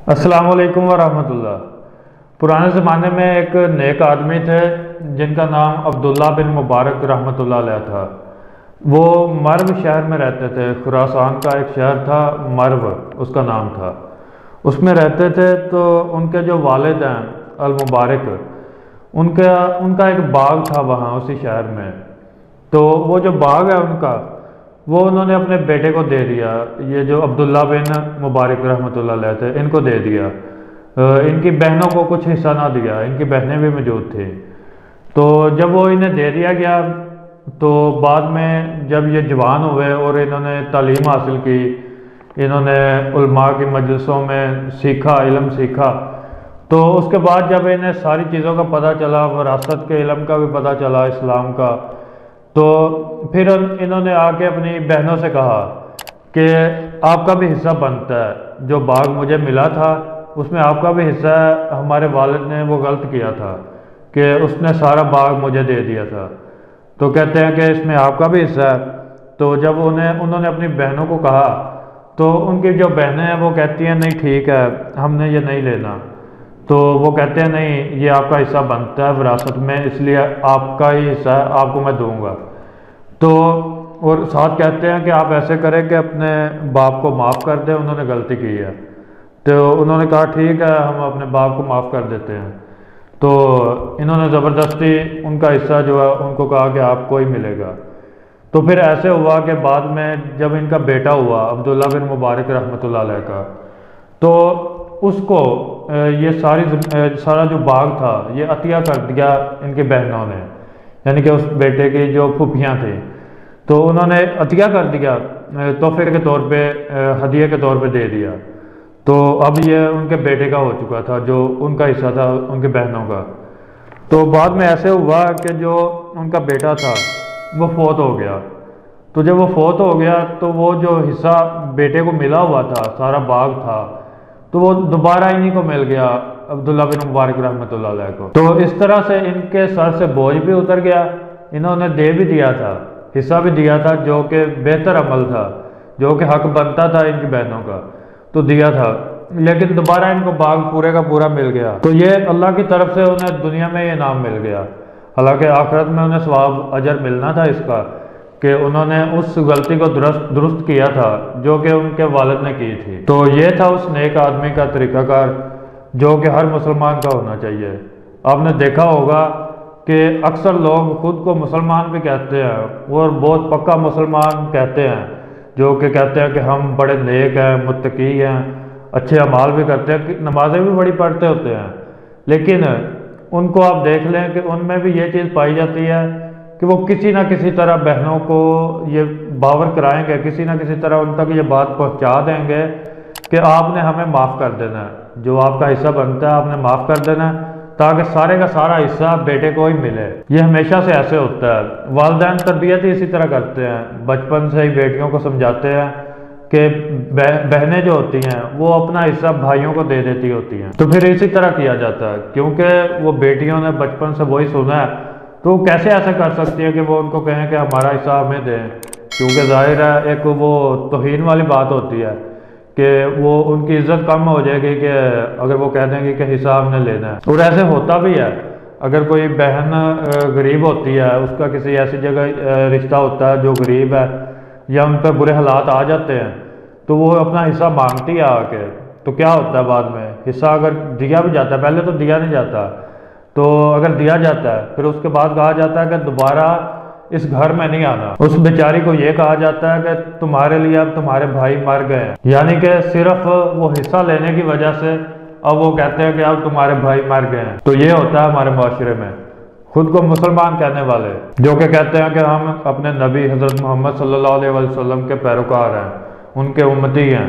السلام علیکم ورحمۃ اللہ۔ پرانے زمانے میں ایک نیک آدمی تھے جن کا نام عبداللہ بن مبارک رحمۃ اللہ علیہ تھا۔ وہ مرو شہر میں رہتے تھے۔ خراسان کا ایک شہر تھا، مرو اس کا نام تھا، اس میں رہتے تھے۔ تو ان کے جو والد ہیں المبارک، ان کا ایک باغ تھا وہاں اسی شہر میں۔ تو وہ جو باغ ہے ان کا، وہ انہوں نے اپنے بیٹے کو دے دیا۔ یہ جو عبداللہ بن مبارک رحمۃ اللہ علیہ تھے، ان کو دے دیا۔ ان کی بہنوں کو کچھ حصہ نہ دیا، ان کی بہنیں بھی موجود تھیں۔ تو جب وہ انہیں دے دیا گیا تو بعد میں جب یہ جوان ہوئے اور انہوں نے تعلیم حاصل کی، انہوں نے علماء کی مجلسوں میں سیکھا، علم سیکھا، تو اس کے بعد جب انہیں ساری چیزوں کا پتہ چلا، وراثت کے علم کا بھی پتہ چلا، اسلام کا، تو پھر انہوں نے آ کے اپنی بہنوں سے کہا کہ آپ کا بھی حصہ بنتا ہے، جو باغ مجھے ملا تھا اس میں آپ کا بھی حصہ ہے۔ ہمارے والد نے وہ غلط کیا تھا کہ اس نے سارا باغ مجھے دے دیا تھا، تو کہتے ہیں کہ اس میں آپ کا بھی حصہ ہے۔ تو جب انہوں نے اپنی بہنوں کو کہا تو ان کی جو بہنیں ہیں وہ کہتی ہیں نہیں ٹھیک ہے، ہم نے یہ نہیں لینا۔ تو وہ کہتے ہیں نہیں، یہ آپ کا حصہ بنتا ہے وراثت میں، اس لیے آپ کا ہی حصہ ہے، آپ کو میں دوں گا۔ تو اور ساتھ کہتے ہیں کہ آپ ایسے کریں کہ اپنے باپ کو معاف کر دیں، انہوں نے غلطی کی ہے۔ تو انہوں نے کہا ٹھیک ہے، ہم اپنے باپ کو معاف کر دیتے ہیں۔ تو انہوں نے زبردستی ان کا حصہ جو ہے ان کو کہا کہ آپ کو ہی ملے گا۔ تو پھر ایسے ہوا کہ بعد میں جب ان کا بیٹا ہوا عبداللہ بن مبارک رحمۃ اللہ علیہ کا، تو اس کو یہ سارا جو باغ تھا یہ عطیہ کر دیا ان کی بہنوں نے، یعنی کہ اس بیٹے کی جو پھوپھیاں تھیں، تو انہوں نے عطیہ کر دیا، تحفے کے طور پہ، ہدیے کے طور پہ دے دیا۔ تو اب یہ ان کے بیٹے کا ہو چکا تھا، جو ان کا حصہ تھا ان کی بہنوں کا۔ تو بعد میں ایسے ہوا کہ جو ان کا بیٹا تھا وہ فوت ہو گیا۔ تو جب وہ فوت ہو گیا تو وہ جو حصہ بیٹے کو ملا ہوا تھا، سارا باغ تھا، تو وہ دوبارہ انہی کو مل گیا، عبداللہ بن مبارک رحمۃ اللہ علیہ کو۔ تو اس طرح سے ان کے سر سے بوجھ بھی اتر گیا، انہوں نے دے بھی دیا تھا، حصہ بھی دیا تھا، جو کہ بہتر عمل تھا، جو کہ حق بنتا تھا ان کی بہنوں کا، تو دیا تھا، لیکن دوبارہ ان کو باغ پورے کا پورا مل گیا۔ تو یہ اللہ کی طرف سے انہیں دنیا میں یہ انعام مل گیا، حالانکہ آخرت میں انہیں ثواب اجر ملنا تھا اس کا کہ انہوں نے اس غلطی کو درست کیا تھا جو کہ ان کے والد نے کی تھی۔ تو یہ تھا اس نیک آدمی کا طریقہ کار جو کہ ہر مسلمان کا ہونا چاہیے۔ آپ نے دیکھا ہوگا کہ اکثر لوگ خود کو مسلمان بھی کہتے ہیں اور بہت پکا مسلمان کہتے ہیں، جو کہ کہتے ہیں کہ ہم بڑے نیک ہیں، متقی ہیں، اچھے اعمال بھی کرتے ہیں، نمازیں بھی بڑی پڑھتے ہوتے ہیں، لیکن ان کو آپ دیکھ لیں کہ ان میں بھی یہ چیز پائی جاتی ہے کہ وہ کسی نہ کسی طرح بہنوں کو یہ باور کرائیں گے، کسی نہ کسی طرح ان تک یہ بات پہنچا دیں گے کہ آپ نے ہمیں معاف کر دینا ہے، جو آپ کا حصہ بنتا ہے آپ نے معاف کر دینا ہے، تاکہ سارے کا سارا حصہ بیٹے کو ہی ملے۔ یہ ہمیشہ سے ایسے ہوتا ہے، والدین تربیت ہی اسی طرح کرتے ہیں، بچپن سے ہی بیٹیوں کو سمجھاتے ہیں کہ بہنیں جو ہوتی ہیں وہ اپنا حصہ بھائیوں کو دے دیتی ہوتی ہیں، تو پھر اسی طرح کیا جاتا ہے، کیونکہ وہ بیٹیوں نے بچپن سے وہی سنا ہے، تو کیسے ایسا کر سکتی ہے کہ وہ ان کو کہیں کہ ہمارا حصہ ہمیں دیں، کیونکہ ظاہر ہے ایک وہ توہین والی بات ہوتی ہے کہ وہ ان کی عزت کم ہو جائے گی کہ اگر وہ کہہ دیں گے کہ حصہ ہم نے لینا ہے۔ اور ایسے ہوتا بھی ہے، اگر کوئی بہن غریب ہوتی ہے، اس کا کسی ایسی جگہ رشتہ ہوتا ہے جو غریب ہے یا ان پہ برے حالات آ جاتے ہیں، تو وہ اپنا حصہ مانگتی ہے آ کے، تو کیا ہوتا ہے بعد میں حصہ اگر دیا بھی جاتا ہے، پہلے تو دیا نہیں جاتا، تو اگر دیا جاتا ہے پھر اس کے بعد کہا جاتا ہے کہ دوبارہ اس گھر میں نہیں آنا۔ اس بیچاری کو یہ کہا جاتا ہے کہ تمہارے لیے اب تمہارے بھائی مر گئے ہیں، یعنی کہ صرف وہ حصہ لینے کی وجہ سے اب وہ کہتے ہیں کہ اب تمہارے بھائی مر گئے ہیں۔ تو یہ ہوتا ہے ہمارے معاشرے میں خود کو مسلمان کہنے والے، جو کہ کہتے ہیں کہ ہم اپنے نبی حضرت محمد صلی اللہ علیہ وسلم کے پیروکار ہیں، ان کے امتی ہیں،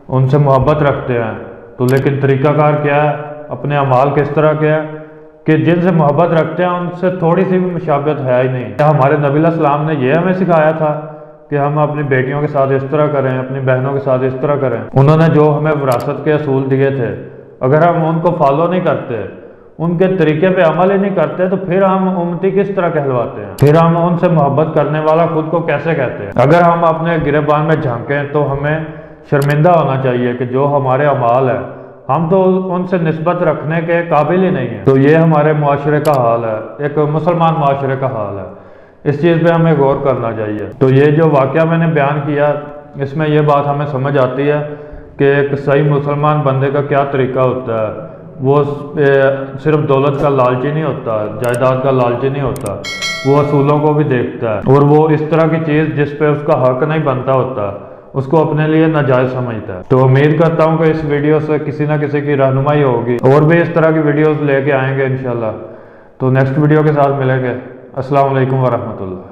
ان سے محبت رکھتے ہیں، تو لیکن طریقہ کار کیا ہے، اپنے اعمال کس طرح کیا ہے کہ جن سے محبت رکھتے ہیں ان سے تھوڑی سی بھی مشابہت ہے ہی نہیں۔ ہمارے نبی علیہ السلام نے یہ ہمیں سکھایا تھا کہ ہم اپنی بیٹیوں کے ساتھ اس طرح کریں، اپنی بہنوں کے ساتھ اس طرح کریں۔ انہوں نے جو ہمیں وراثت کے اصول دیے تھے، اگر ہم ان کو فالو نہیں کرتے، ان کے طریقے پہ عمل ہی نہیں کرتے، تو پھر ہم امتی کس طرح کہلواتے ہیں؟ پھر ہم ان سے محبت کرنے والا خود کو کیسے کہتے ہیں؟ اگر ہم اپنے گریبان میں جھانکیں تو ہمیں شرمندہ ہونا چاہیے کہ جو ہمارے اعمال ہیں، ہم تو ان سے نسبت رکھنے کے قابل ہی نہیں ہیں۔ تو یہ ہمارے معاشرے کا حال ہے، ایک مسلمان معاشرے کا حال ہے، اس چیز پہ ہمیں غور کرنا چاہیے۔ تو یہ جو واقعہ میں نے بیان کیا، اس میں یہ بات ہمیں سمجھ آتی ہے کہ ایک صحیح مسلمان بندے کا کیا طریقہ ہوتا ہے۔ وہ صرف دولت کا لالچی نہیں ہوتا، جائیداد کا لالچی نہیں ہوتا، وہ اصولوں کو بھی دیکھتا ہے، اور وہ اس طرح کی چیز جس پہ اس کا حق نہیں بنتا ہوتا اس کو اپنے لیے ناجائز سمجھتا ہے۔ تو امید کرتا ہوں کہ اس ویڈیو سے کسی نہ کسی کی رہنمائی ہوگی، اور بھی اس طرح کی ویڈیوز لے کے آئیں گے انشاءاللہ۔ تو نیکسٹ ویڈیو کے ساتھ ملیں گے۔ السلام علیکم ورحمۃ اللہ۔